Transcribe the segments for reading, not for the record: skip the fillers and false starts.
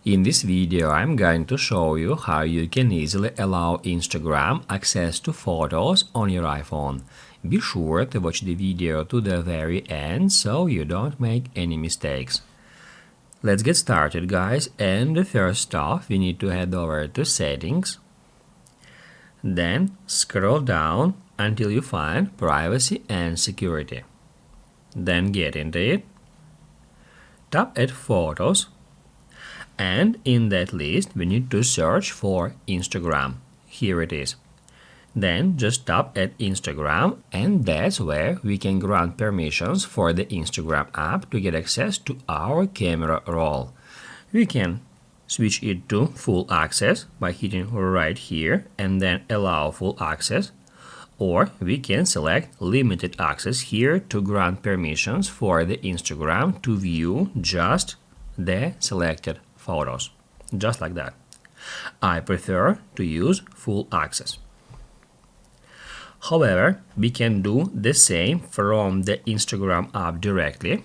In this video, I'm going to show you how you can easily allow Instagram access to photos on your iPhone. Be sure to watch the video to the very end so you don't make any mistakes. Let's get started, guys, and the first off we need to head over to Settings, then scroll down until you find Privacy and Security. Then get into it, tap at Photos, and in that list we need to search for Instagram. Here it is. Then just tap at Instagram, and that's where we can grant permissions for the Instagram app to get access to our camera roll. We can switch it to full access by hitting right here and then allow full access, or we can select limited access here to grant permissions for the Instagram to view just the selected photos, just like that. I prefer to use full access. However, we can do the same from the Instagram app directly.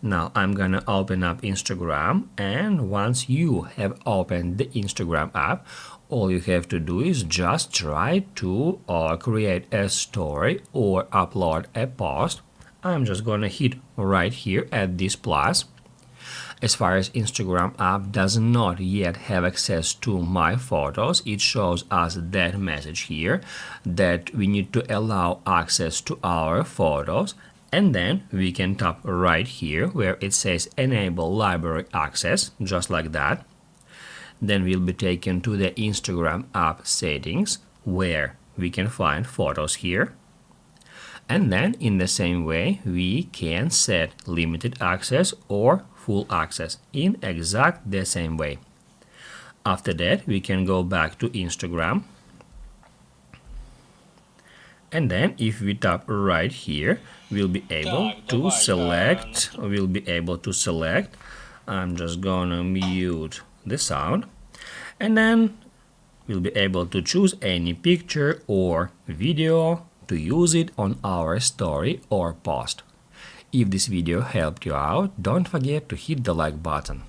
Now I'm gonna open up Instagram, and once you have opened the Instagram app, all you have to do is just try to create a story or upload a post. I'm just gonna hit right here at this plus. As far as Instagram app does not yet have access to my photos, it shows us that message here that we need to allow access to our photos, and then we can tap right here where it says enable library access, just like that. Then we'll be taken to the Instagram app settings where we can find photos here. And then in the same way we can set limited access or full access in exact the same way. After that we can go back to Instagram, and then if we tap right here we'll be able to select I'm just gonna mute the sound, and then we'll be able to choose any picture or video to use it on our story or post. If this video helped you out, don't forget to hit the like button.